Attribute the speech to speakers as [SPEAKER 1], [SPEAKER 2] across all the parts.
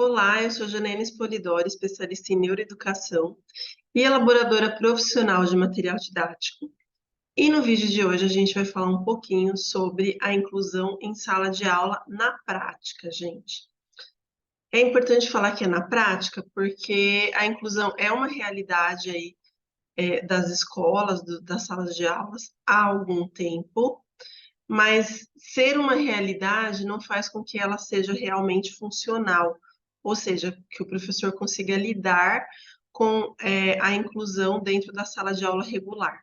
[SPEAKER 1] Olá, eu sou Janaína Spolidori, especialista em neuroeducação e elaboradora profissional de material didático. E no vídeo de hoje a gente vai falar um pouquinho sobre a inclusão em sala de aula na prática, gente. É importante falar que é na prática porque a inclusão é uma realidade aí das escolas, das salas de aulas há algum tempo, mas ser uma realidade não faz com que ela seja realmente funcional, ou seja, que o professor consiga lidar com a inclusão dentro da sala de aula regular.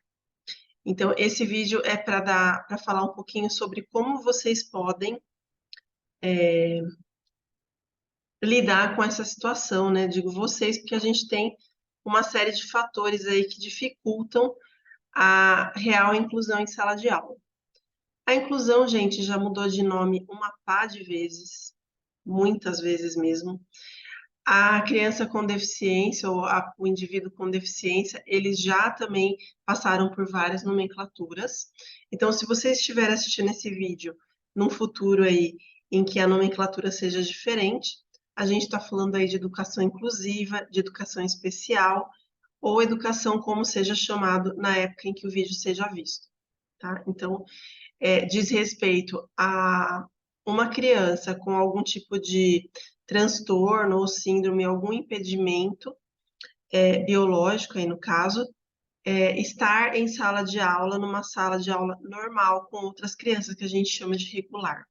[SPEAKER 1] Então, esse vídeo é para falar um pouquinho sobre como vocês podem lidar com essa situação, né? Digo vocês, porque a gente tem uma série de fatores aí que dificultam a real inclusão em sala de aula. A inclusão, gente, já mudou de nome uma pá de vezes, muitas vezes mesmo. A criança com deficiência ou o indivíduo com deficiência, eles já também passaram por várias nomenclaturas. Então, se você estiver assistindo esse vídeo num futuro aí em que a nomenclatura seja diferente, a gente está falando aí de educação inclusiva, de educação especial ou educação como seja chamado na época em que o vídeo seja visto, tá? Então, diz respeito a uma criança com algum tipo de transtorno ou síndrome, algum impedimento biológico, aí no caso, estar em sala de aula, numa sala de aula normal com outras crianças, que a gente chama de regular,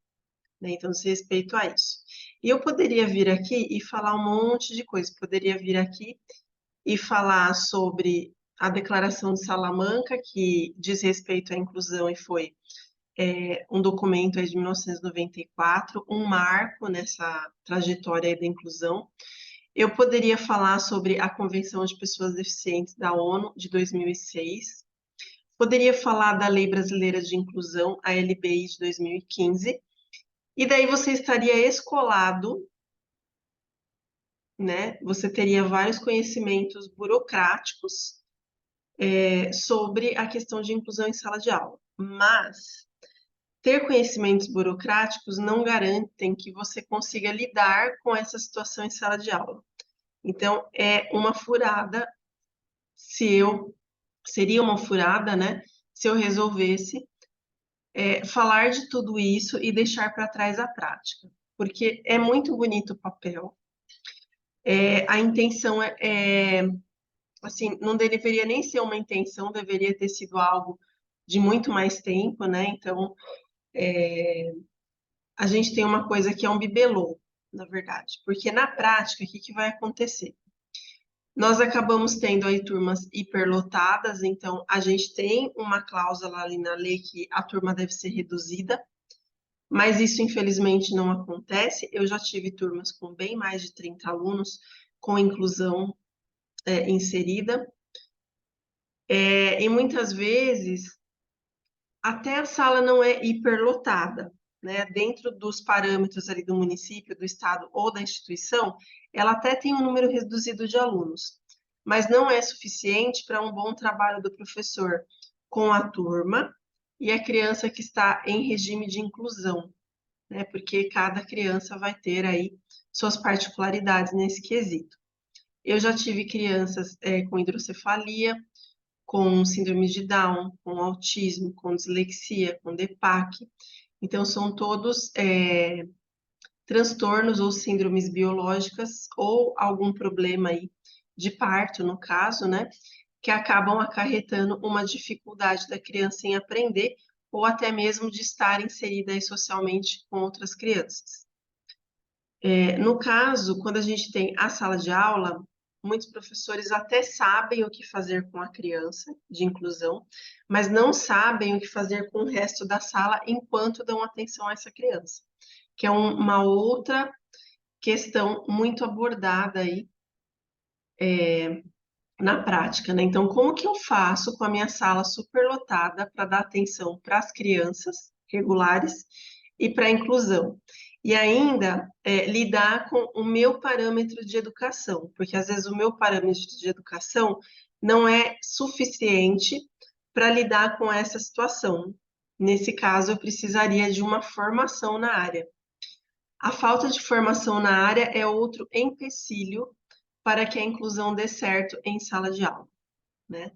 [SPEAKER 1] né? Então, diz respeito a isso. E eu poderia vir aqui e falar um monte de coisa, poderia vir aqui e falar sobre a Declaração de Salamanca, que diz respeito à inclusão e foi um documento aí de 1994, um marco nessa trajetória aí da inclusão. Eu poderia falar sobre a Convenção de Pessoas Deficientes da ONU de 2006. Poderia falar da Lei Brasileira de Inclusão, a LBI de 2015. E daí você estaria escolado, né? Você teria vários conhecimentos burocráticos sobre a questão de inclusão em sala de aula. Mas ter conhecimentos burocráticos não garantem que você consiga lidar com essa situação em sala de aula. Então, é uma furada seria uma furada, né, se eu resolvesse falar de tudo isso e deixar para trás a prática. Porque é muito bonito o papel, a intenção assim, não deveria nem ser uma intenção, deveria ter sido algo de muito mais tempo, né? Então, a gente tem uma coisa que é um bibelô, na verdade, porque na prática, o que vai acontecer? Nós acabamos tendo aí turmas hiperlotadas, então a gente tem uma cláusula ali na lei que a turma deve ser reduzida, mas isso infelizmente não acontece. Eu já tive turmas com bem mais de 30 alunos, com inclusão inserida, e muitas vezes até a sala não é hiperlotada, né? Dentro dos parâmetros ali do município, do estado ou da instituição, ela até tem um número reduzido de alunos, mas não é suficiente para um bom trabalho do professor com a turma e a criança que está em regime de inclusão, né? Porque cada criança vai ter aí suas particularidades nesse quesito. Eu já tive crianças com hidrocefalia, com síndrome de Down, com autismo, com dislexia, com DEPAC. Então, são todos transtornos ou síndromes biológicas ou algum problema aí de parto, no caso, né? Que acabam acarretando uma dificuldade da criança em aprender ou até mesmo de estar inserida aí socialmente com outras crianças. No caso, quando a gente tem a sala de aula, muitos professores até sabem o que fazer com a criança de inclusão, mas não sabem o que fazer com o resto da sala enquanto dão atenção a essa criança, que é uma outra questão muito abordada aí na prática, né? Então, como que eu faço com a minha sala superlotada para dar atenção para as crianças regulares e para a inclusão? E ainda lidar com o meu parâmetro de educação, porque às vezes o meu parâmetro de educação não é suficiente para lidar com essa situação. Nesse caso, eu precisaria de uma formação na área. A falta de formação na área é outro empecilho para que a inclusão dê certo em sala de aula, né?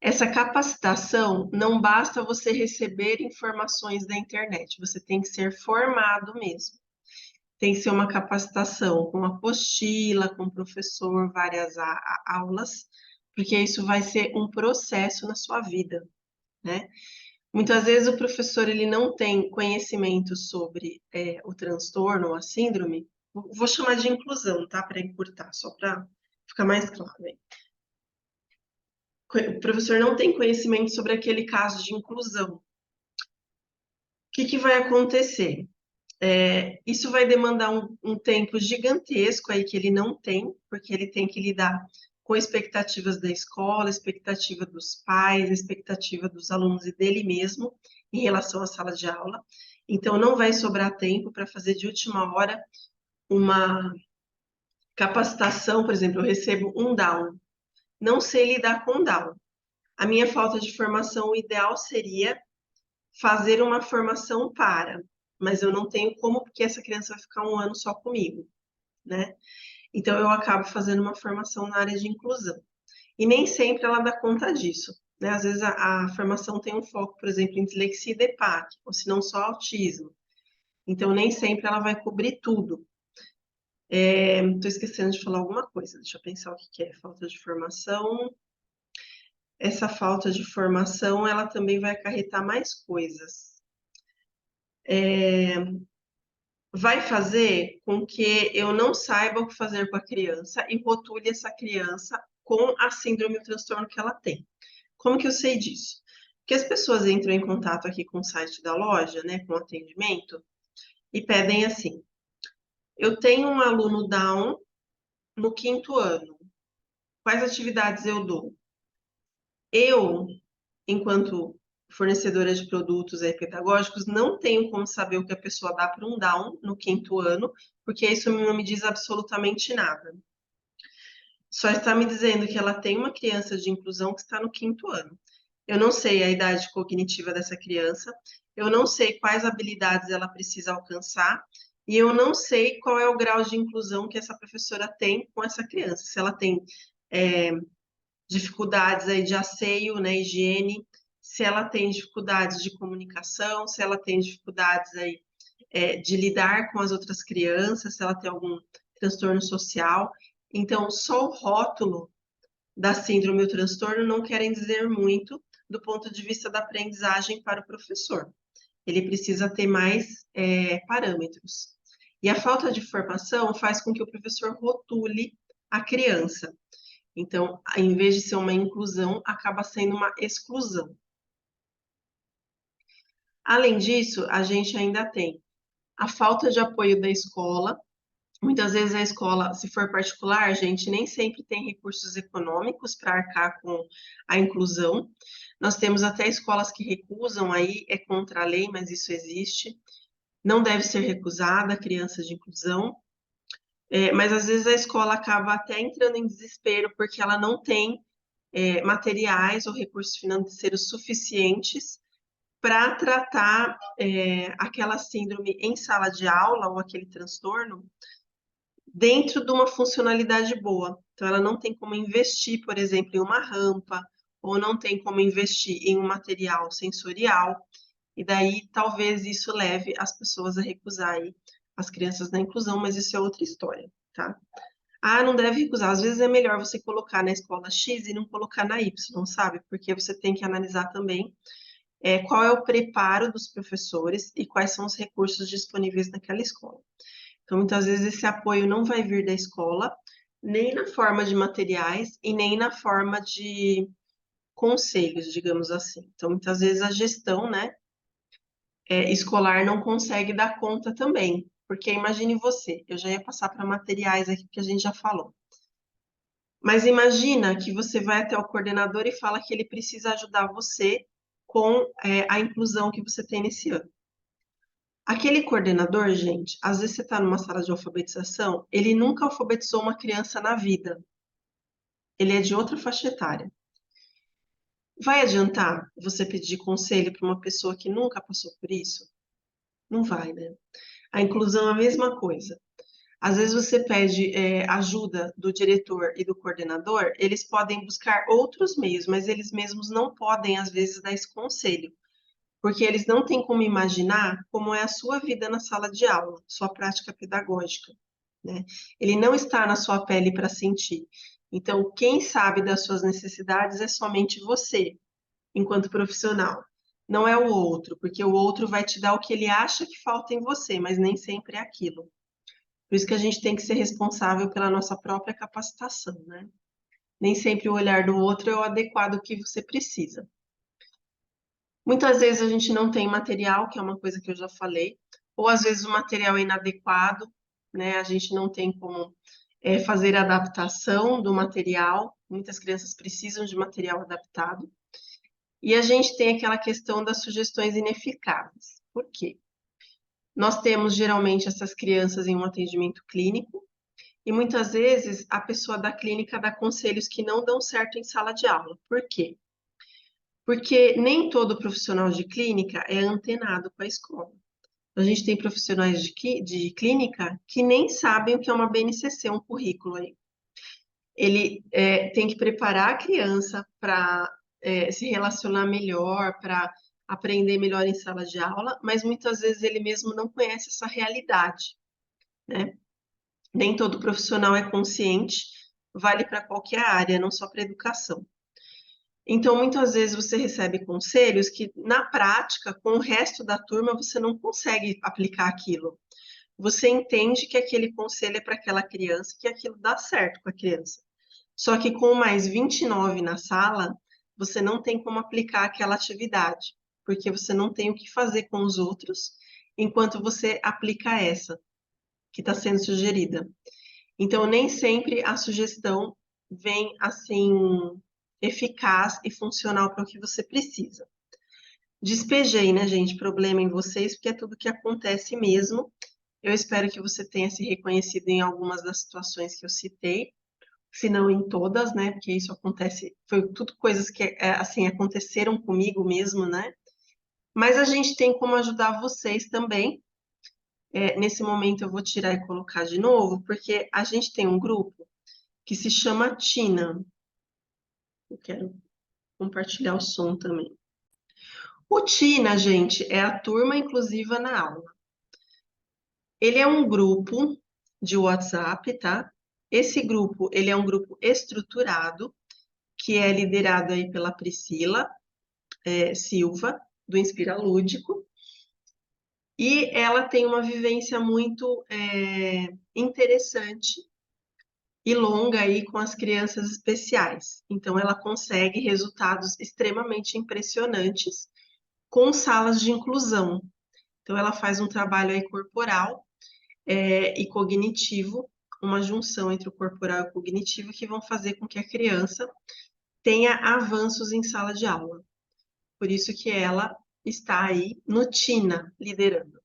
[SPEAKER 1] Essa capacitação não basta você receber informações da internet, você tem que ser formado mesmo. Tem que ser uma capacitação com apostila, com professor, várias aulas, porque isso vai ser um processo na sua vida, né? Muitas vezes o professor ele não tem conhecimento sobre o transtorno ou a síndrome, vou chamar de inclusão, tá? Para encurtar, só para ficar mais claro, né? O professor não tem conhecimento sobre aquele caso de inclusão. O que vai acontecer? Isso vai demandar um tempo gigantesco aí que ele não tem, porque ele tem que lidar com expectativas da escola, expectativa dos pais, expectativa dos alunos e dele mesmo em relação à sala de aula. Então, não vai sobrar tempo para fazer de última hora uma capacitação, por exemplo, eu recebo um Down, não sei lidar com Down. A minha falta de formação, o ideal seria fazer uma formação para, mas eu não tenho como, porque essa criança vai ficar um ano só comigo, né? Então eu acabo fazendo uma formação na área de inclusão. E nem sempre ela dá conta disso, né? Às vezes a formação tem um foco, por exemplo, em dislexia e DEPAC, ou se não só autismo. Então nem sempre ela vai cobrir tudo. Estou esquecendo de falar alguma coisa, deixa eu pensar o que é falta de formação. Essa falta de formação, ela também vai acarretar mais coisas. Vai fazer com que eu não saiba o que fazer com a criança e rotule essa criança com a síndrome ou transtorno que ela tem. Como que eu sei disso? Porque as pessoas entram em contato aqui com o site da loja, né, com atendimento, e pedem assim: eu tenho um aluno Down no 5º ano, quais atividades eu dou? Eu, enquanto fornecedora de produtos pedagógicos, não tenho como saber o que a pessoa dá para um Down no 5º ano, porque isso não me diz absolutamente nada. Só está me dizendo que ela tem uma criança de inclusão que está no 5º ano. Eu não sei a idade cognitiva dessa criança, eu não sei quais habilidades ela precisa alcançar, e eu não sei qual é o grau de inclusão que essa professora tem com essa criança. Se ela tem dificuldades aí de asseio, né, higiene, se ela tem dificuldades de comunicação, se ela tem dificuldades aí de lidar com as outras crianças, se ela tem algum transtorno social. Então, só o rótulo da síndrome ou transtorno não querem dizer muito do ponto de vista da aprendizagem para o professor. Ele precisa ter mais parâmetros. E a falta de formação faz com que o professor rotule a criança. Então, em vez de ser uma inclusão, acaba sendo uma exclusão. Além disso, a gente ainda tem a falta de apoio da escola. Muitas vezes a escola, se for particular, gente, nem sempre tem recursos econômicos para arcar com a inclusão. Nós temos até escolas que recusam, aí é contra a lei, mas isso existe. Não deve ser recusada a criança de inclusão. Mas às vezes a escola acaba até entrando em desespero porque ela não tem materiais ou recursos financeiros suficientes para tratar aquela síndrome em sala de aula ou aquele transtorno dentro de uma funcionalidade boa. Então, ela não tem como investir, por exemplo, em uma rampa, ou não tem como investir em um material sensorial, e daí talvez isso leve as pessoas a recusar aí as crianças na inclusão, mas isso é outra história, tá? Ah, não deve recusar. Às vezes é melhor você colocar na escola X e não colocar na Y, sabe? Porque você tem que analisar também qual é o preparo dos professores e quais são os recursos disponíveis naquela escola. Então, muitas vezes esse apoio não vai vir da escola, nem na forma de materiais e nem na forma de conselhos, digamos assim. Então, muitas vezes a gestão, né, escolar não consegue dar conta também, porque imagine você, eu já ia passar para materiais aqui que a gente já falou. Mas imagina que você vai até o coordenador e fala que ele precisa ajudar você com a inclusão que você tem nesse ano. Aquele coordenador, gente, às vezes você está numa sala de alfabetização, ele nunca alfabetizou uma criança na vida. Ele é de outra faixa etária. Vai adiantar você pedir conselho para uma pessoa que nunca passou por isso? Não vai, né? A inclusão é a mesma coisa. Às vezes você pede ajuda do diretor e do coordenador, eles podem buscar outros meios, mas eles mesmos não podem, às vezes, dar esse conselho, porque eles não têm como imaginar como é a sua vida na sala de aula, sua prática pedagógica, né? Ele não está na sua pele para sentir. Então, quem sabe das suas necessidades é somente você, enquanto profissional. Não é o outro, porque o outro vai te dar o que ele acha que falta em você, mas nem sempre é aquilo. Por isso que a gente tem que ser responsável pela nossa própria capacitação, né? Nem sempre o olhar do outro é o adequado que você precisa. Muitas vezes a gente não tem material, que é uma coisa que eu já falei, ou às vezes o material é inadequado, né? A gente não tem como fazer a adaptação do material. Muitas crianças precisam de material adaptado. E a gente tem aquela questão das sugestões ineficazes. Por quê? Nós temos geralmente essas crianças em um atendimento clínico, e muitas vezes a pessoa da clínica dá conselhos que não dão certo em sala de aula. Por quê? Porque nem todo profissional de clínica é antenado com a escola. A gente tem profissionais de clínica que nem sabem o que é uma BNCC, um currículo aí. Ele tem que preparar a criança para se relacionar melhor, para aprender melhor em sala de aula, mas muitas vezes ele mesmo não conhece essa realidade, né? Nem todo profissional é consciente, vale para qualquer área, não só para educação. Então, muitas vezes você recebe conselhos que, na prática, com o resto da turma, você não consegue aplicar aquilo. Você entende que aquele conselho é para aquela criança, que aquilo dá certo com a criança. Só que com mais 29 na sala, você não tem como aplicar aquela atividade, porque você não tem o que fazer com os outros, enquanto você aplica essa que está sendo sugerida. Então, nem sempre a sugestão vem assim eficaz e funcional para o que você precisa. Despejei, né, gente, problema em vocês, porque é tudo que acontece mesmo. Eu espero que você tenha se reconhecido em algumas das situações que eu citei, se não em todas, né? Porque isso acontece, foi tudo coisas que assim aconteceram comigo mesmo, né? Mas a gente tem como ajudar vocês também. Nesse momento eu vou tirar e colocar de novo, porque a gente tem um grupo que se chama Tina. Eu quero compartilhar o som também. O Tina, gente, é a turma inclusiva na aula. Ele é um grupo de WhatsApp, tá? Esse grupo, ele é um grupo estruturado, que é liderado aí pela Priscila Silva, do Inspira Lúdico, e ela tem uma vivência muito interessante e longa aí com as crianças especiais. Então, ela consegue resultados extremamente impressionantes com salas de inclusão. Então, ela faz um trabalho aí corporal e cognitivo, uma junção entre o corporal e o cognitivo, que vão fazer com que a criança tenha avanços em sala de aula. Por isso que ela está aí no TINA, liderando.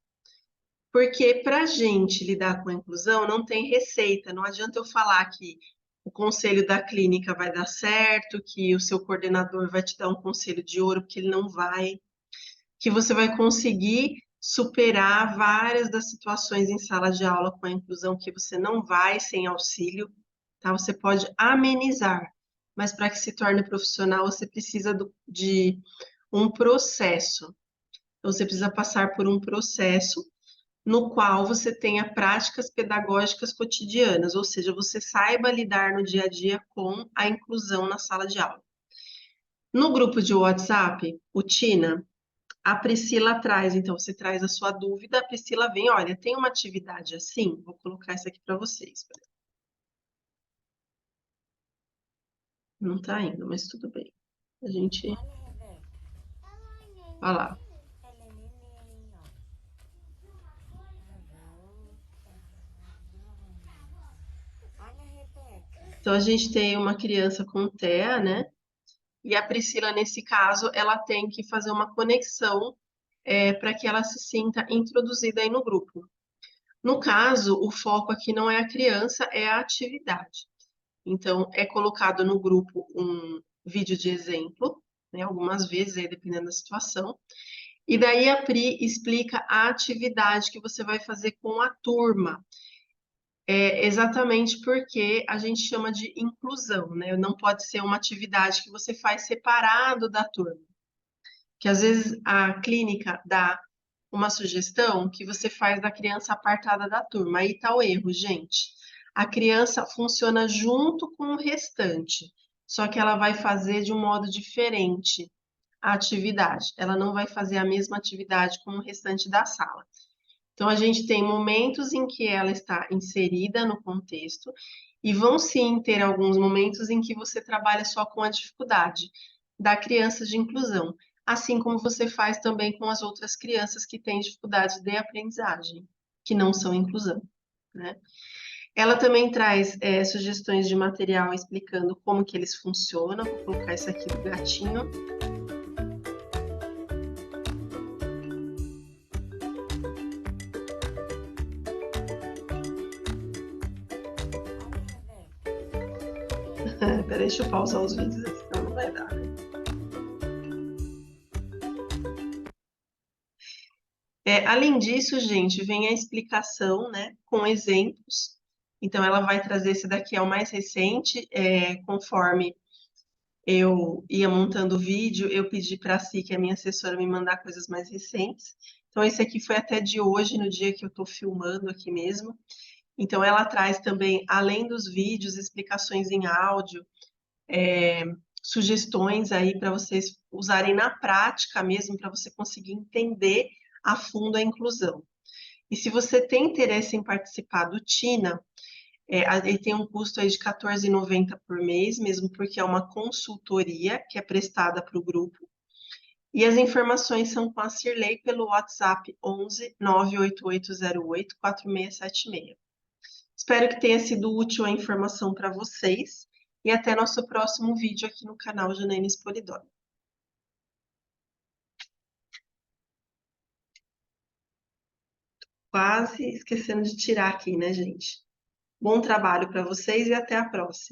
[SPEAKER 1] Porque para a gente lidar com a inclusão não tem receita, não adianta eu falar que o conselho da clínica vai dar certo, que o seu coordenador vai te dar um conselho de ouro, porque ele não vai, que você vai conseguir superar várias das situações em sala de aula com a inclusão que você não vai sem auxílio, tá? Você pode amenizar, mas para que se torne profissional, você precisa de um processo. Então, você precisa passar por um processo no qual você tenha práticas pedagógicas cotidianas, ou seja, você saiba lidar no dia a dia com a inclusão na sala de aula. No grupo de WhatsApp, o Tina, a Priscila traz, então você traz a sua dúvida, a Priscila vem, olha, tem uma atividade assim, vou colocar isso aqui para vocês. Não está indo, mas tudo bem. A gente. Olha lá. Então a gente tem uma criança com TEA, né? E a Priscila, nesse caso, ela tem que fazer uma conexão para que ela se sinta introduzida aí no grupo. No caso, o foco aqui não é a criança, é a atividade. Então, é colocado no grupo um vídeo de exemplo, né, algumas vezes, aí, dependendo da situação, E daí a Pri explica a atividade que você vai fazer com a turma. É exatamente porque a gente chama de inclusão, né? Não pode ser uma atividade que você faz separado da turma. Que às vezes a clínica dá uma sugestão que você faz da criança apartada da turma. Aí tá o erro, gente. A criança funciona junto com o restante, só que ela vai fazer de um modo diferente a atividade. Ela não vai fazer a mesma atividade como o restante da sala. Então, a gente tem momentos em que ela está inserida no contexto, e vão sim ter alguns momentos em que você trabalha só com a dificuldade da criança de inclusão, assim como você faz também com as outras crianças que têm dificuldades de aprendizagem, que não são inclusão, né? Ela também traz sugestões de material explicando como que eles funcionam. Vou colocar esse aqui do gatinho. Peraí, deixa eu pausar os vídeos aqui, senão não vai dar. Além disso, gente, vem a explicação, né, com exemplos. Então, ela vai trazer esse daqui é o mais recente, conforme eu ia montando o vídeo, eu pedi para a Si, que é a minha assessora, me mandar coisas mais recentes. Então, esse aqui foi até de hoje, no dia que eu estou filmando aqui mesmo. Então, ela traz também, além dos vídeos, explicações em áudio, sugestões aí para vocês usarem na prática mesmo, para você conseguir entender a fundo a inclusão. E se você tem interesse em participar do TINA, ele tem um custo aí de R$14,90 por mês, mesmo porque é uma consultoria que é prestada para o grupo. E as informações são com a Cirlei pelo WhatsApp 11 98808 4676. Espero que tenha sido útil a informação para vocês e até nosso próximo vídeo aqui no canal Janaína Polidoro. Quase esquecendo de tirar aqui, né, gente? Bom trabalho para vocês e até a próxima.